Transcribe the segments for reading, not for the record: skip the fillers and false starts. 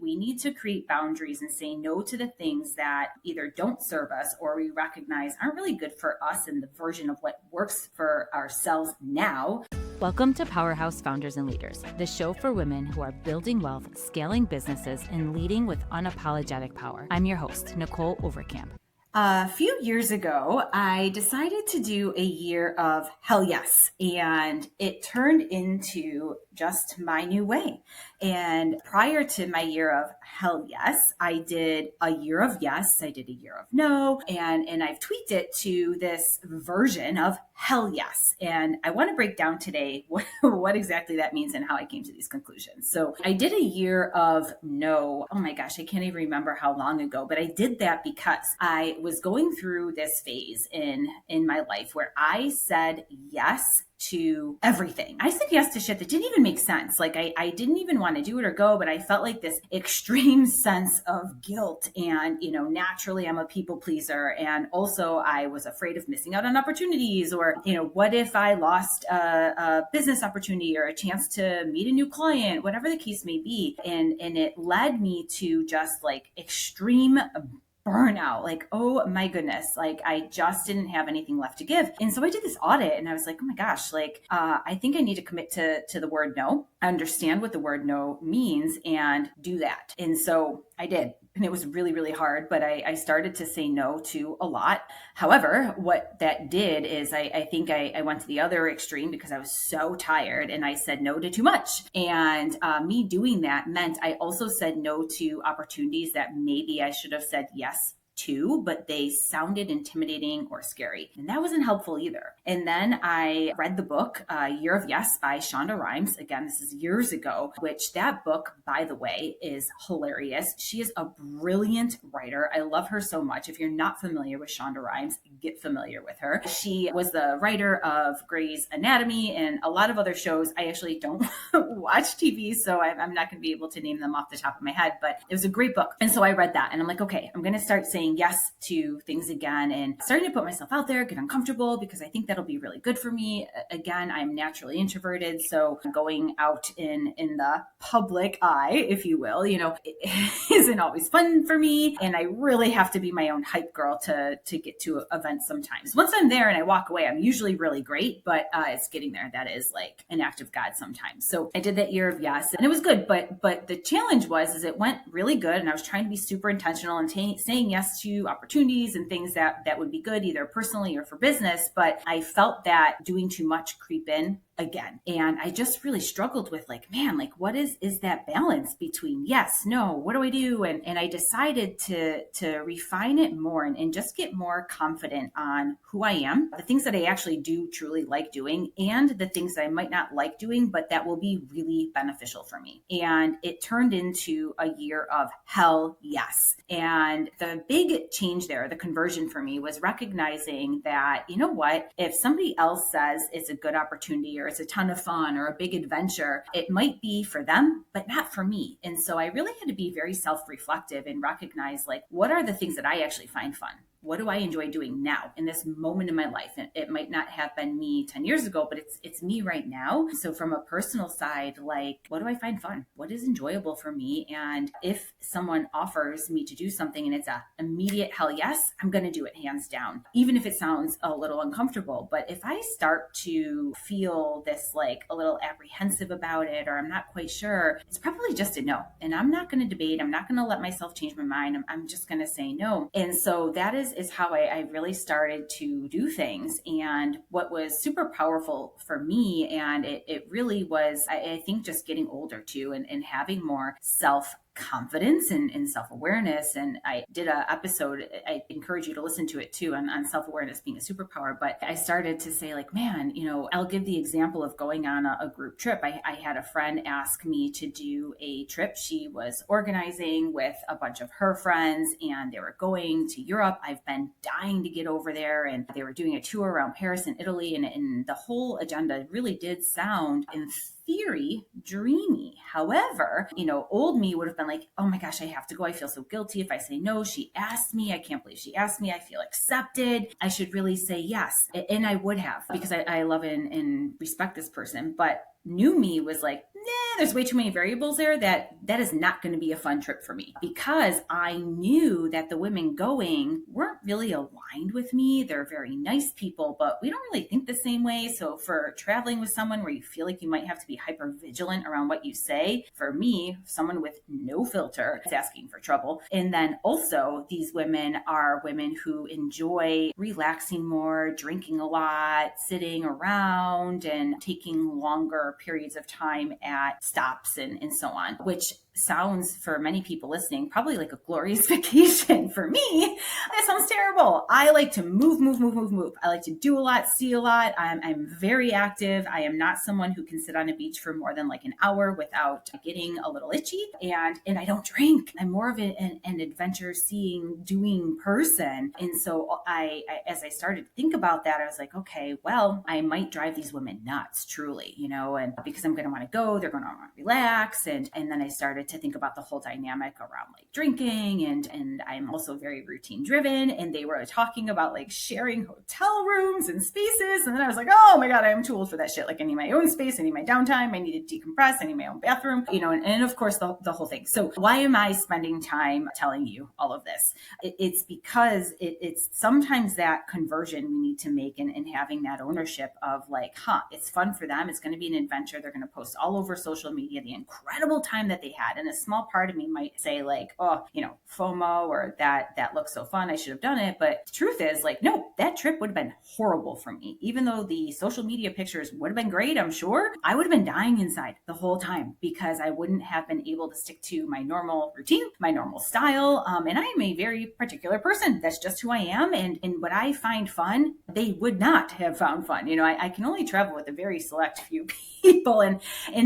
we need to create boundaries and say no to the things that either don't serve us or we recognize aren't really good for us and the version of what works for ourselves now. Welcome to Powerhouse Founders and Leaders, the show for women who are building wealth, scaling businesses, and leading with unapologetic power. I'm your host, Nicholle Overcamp. A few years ago, I decided to do a year of hell yes, and it turned into just my new way. And prior to my year of hell yes, I did a year of yes, I did a year of no, and I've tweaked it to this version of hell yes. And I want to break down today what exactly that means and how I came to these conclusions. So I did a year of no. Oh my gosh, I can't even remember how long ago, but I did that because I was going through this phase in my life where I said yes to everything. I said yes to shit that didn't even make sense. Like I didn't even want to do it or go, but I felt like this extreme sense of guilt. And, naturally I'm a people pleaser. And also I was afraid of missing out on opportunities or, what if I lost a business opportunity or a chance to meet a new client, whatever the case may be. And it led me to just like extreme burnout. Like, oh my goodness, like I just didn't have anything left to give. And so I did this audit and I was like, oh my gosh, like, I think I need to commit to the word no, understand what the word no means and do that. And so I did. And it was really, really hard, but I started to say no to a lot. However, what that did is I think I went to the other extreme because I was so tired and I said no to too much. And me doing that meant I also said no to opportunities that maybe I should have said yes to, but they sounded intimidating or scary. And that wasn't helpful either. And then I read the book, Year of Yes by Shonda Rhimes. Again, this is years ago, which that book, by the way, is hilarious. She is a brilliant writer. I love her so much. If you're not familiar with Shonda Rhimes, get familiar with her. She was the writer of Grey's Anatomy and a lot of other shows. I actually don't watch TV, so I'm not going to be able to name them off the top of my head, but it was a great book. And so I read that and I'm like, okay, I'm going to start saying yes to things again and starting to put myself out there, get uncomfortable because I think that'll be really good for me. Again, I'm naturally introverted. So going out in the public eye, if you will, it isn't always fun for me. And I really have to be my own hype girl to get to events sometimes. Once I'm there and I walk away, I'm usually really great, but it's getting there. That is like an act of God sometimes. So I did that year of yes and it was good. But the challenge is it went really good. And I was trying to be super intentional and saying yes to opportunities and things that would be good either personally or for business. But I felt that doing too much creep in again. And I just really struggled with like, man, like what is that balance between yes, no, what do I do? And I decided to refine it more and just get more confident on who I am, the things that I actually do truly like doing, and the things that I might not like doing, but that will be really beneficial for me. And it turned into a year of hell yes. And the big change there, the conversion for me was recognizing that, you know what, if somebody else says it's a good opportunity or it's a ton of fun or a big adventure, it might be for them, but not for me. And so I really had to be very self-reflective and recognize like, what are the things that I actually find fun? What do I enjoy doing now in this moment in my life? And it might not have been me 10 years ago, but it's me right now. So from a personal side, like, what do I find fun? What is enjoyable for me? And if someone offers me to do something and it's a immediate hell yes, I'm going to do it hands down, even if it sounds a little uncomfortable. But if I start to feel this like a little apprehensive about it, or I'm not quite sure, it's probably just a no. And I'm not going to debate. I'm not going to let myself change my mind. I'm just going to say no. And so that is how I really started to do things. And what was super powerful for me, and it really was, I think, just getting older too, and having more self-confidence and self-awareness. And I did an episode, I encourage you to listen to it too, on self-awareness being a superpower. But I started to say like, man, I'll give the example of going on a group trip. I had a friend ask me to do a trip. She was organizing with a bunch of her friends and they were going to Europe. I've been dying to get over there, and they were doing a tour around Paris and Italy. And the whole agenda really did sound, in theory, dreamy. However, old me would have been like, oh my gosh, I have to go. I feel so guilty if I say no. She asked me. I can't believe she asked me. I feel accepted. I should really say yes. And I would have, because I love and respect this person. But new me was like, nah, there's way too many variables there, that is not going to be a fun trip for me, because I knew that the women going weren't really aligned with me. They're very nice people, but we don't really think the same way. So for traveling with someone where you feel like you might have to be hyper vigilant around what you say, for me, someone with no filter, it's asking for trouble. And then also, these women are women who enjoy relaxing more, drinking a lot, sitting around, and taking longer periods of time at stops and so on, which sounds, for many people listening, probably like a glorious vacation. For me, that sounds terrible. I like to move. I like to do a lot, see a lot. I'm very active. I am not someone who can sit on a beach for more than like an hour without getting a little itchy. And I don't drink. I'm more of an adventure seeing, doing person. And so as I started to think about that, I was like, okay, well, I might drive these women nuts, truly, and because I'm going to want to go, they're going to want to relax. And then I started to think about the whole dynamic around like drinking, and I'm also very routine driven, and they were talking about like sharing hotel rooms and spaces, and then I was like, oh my god, I am too old for that shit. Like, I need my own space, I need my downtime, I need to decompress, I need my own bathroom, and of course the whole thing. So why am I spending time telling you all of this? It's because it's sometimes that conversion we need to make, and having that ownership of like, it's fun for them, it's going to be an adventure, they're going to post all over social media the incredible time that they had. And a small part of me might say like, oh, FOMO, or that looks so fun, I should have done it. But the truth is, like, no, that trip would have been horrible for me. Even though the social media pictures would have been great, I'm sure, I would have been dying inside the whole time, because I wouldn't have been able to stick to my normal routine, my normal style. And I am a very particular person. That's just who I am. And what I find fun, they would not have found fun. I can only travel with a very select few people. And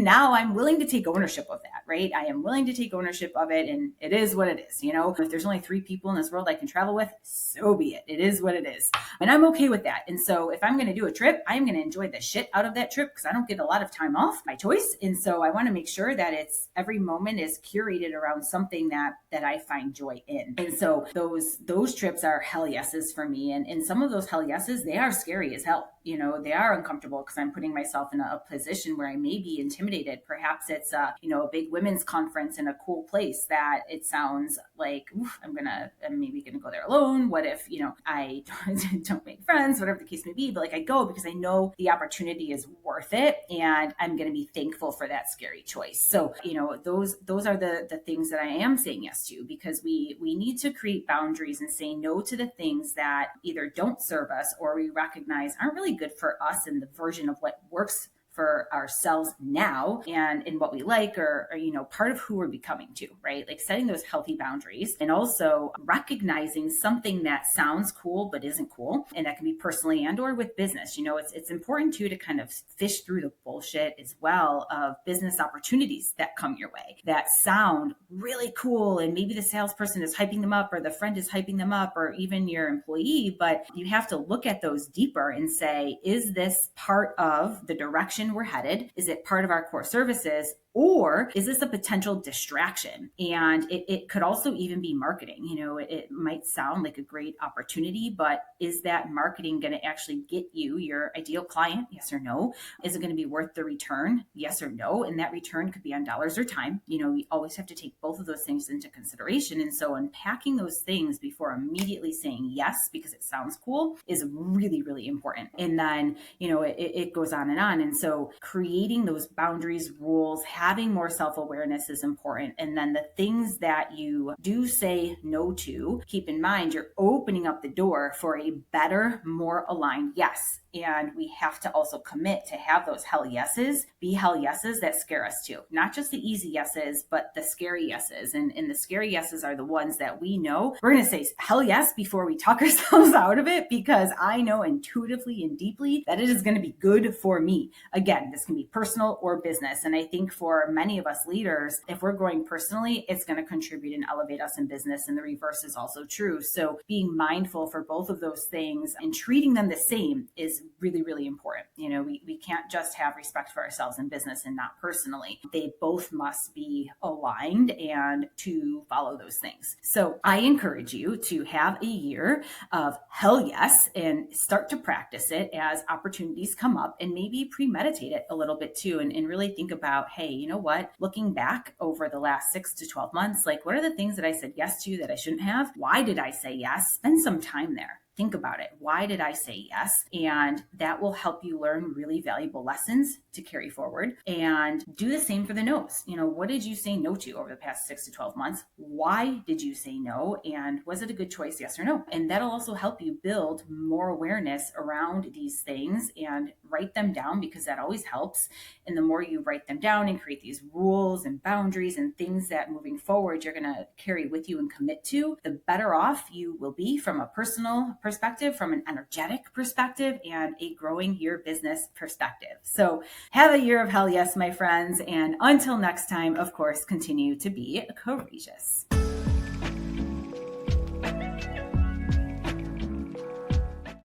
now I'm willing to take ownership of that, right? I am willing to take ownership of it, and it is what it is. If there's only 3 people in this world I can travel with, so be it. It is what it is. And I'm okay with that. And so if I'm going to do a trip, I'm going to enjoy the shit out of that trip, because I don't get a lot of time off by choice. And so I want to make sure that every moment is curated around something that I find joy in. And so those trips are hell yeses for me. And some of those hell yeses, they are scary as hell. They are uncomfortable, because I'm putting myself in a position where I may be intimidated. Perhaps it's a big women's conference in a cool place that it sounds like, I'm maybe gonna go there alone. What if I don't make friends, whatever the case may be. But like, I go because I know the opportunity is worth it, and I'm gonna be thankful for that scary choice. So those are the things that I am saying yes to, because we need to create boundaries and say no to the things that either don't serve us, or we recognize aren't really good for us and the version of what works for ourselves now, and in what we like, or part of who we're becoming to, right? Like setting those healthy boundaries, and also recognizing something that sounds cool but isn't cool. And that can be personally and or with business. It's important too to kind of fish through the bullshit as well of business opportunities that come your way that sound really cool, and maybe the salesperson is hyping them up, or the friend is hyping them up, or even your employee. But you have to look at those deeper and say, is this part of the direction we're headed? Is it part of our core services? Or is this a potential distraction? And it could also even be marketing. It might sound like a great opportunity, but is that marketing going to actually get you your ideal client? Yes or no? Is it going to be worth the return? Yes or no? And that return could be on dollars or time. We always have to take both of those things into consideration. And so unpacking those things before immediately saying yes because it sounds cool is really, really important. And then, it goes on and on. And so creating those boundaries, rules, having more self-awareness is important. And then the things that you do say no to, keep in mind, you're opening up the door for a better, more aligned yes. And we have to also commit to have those hell yeses be hell yeses that scare us too. Not just the easy yeses, but the scary yeses. And the scary yeses are the ones that we know we're going to say hell yes before we talk ourselves out of it, because I know intuitively and deeply that it is going to be good for me. Again, this can be personal or business. And I think for many of us leaders, if we're growing personally, it's going to contribute and elevate us in business. And the reverse is also true. So being mindful for both of those things and treating them the same is is really, really important. We can't just have respect for ourselves in business and not personally. They both must be aligned and to follow those things. So I encourage you to have a year of hell yes and start to practice it as opportunities come up, and maybe premeditate it a little bit too, and really think about, hey, you know what? Looking back over the last 6 to 12 months, like, what are the things that I said yes to that I shouldn't have? Why did I say yes? Spend some time there. Think about it. Why did I say yes? And that will help you learn really valuable lessons to carry forward. And do the same for the no's. What did you say no to over the past 6 to 12 months? Why did you say no? And was it a good choice, yes or no? And that'll also help you build more awareness around these things and write them down, because that always helps. And the more you write them down and create these rules and boundaries and things that moving forward you're going to carry with you and commit to, the better off you will be from a personal perspective, from an energetic perspective, and a growing your business perspective. So have a year of hell yes, my friends. And until next time, of course, continue to be courageous.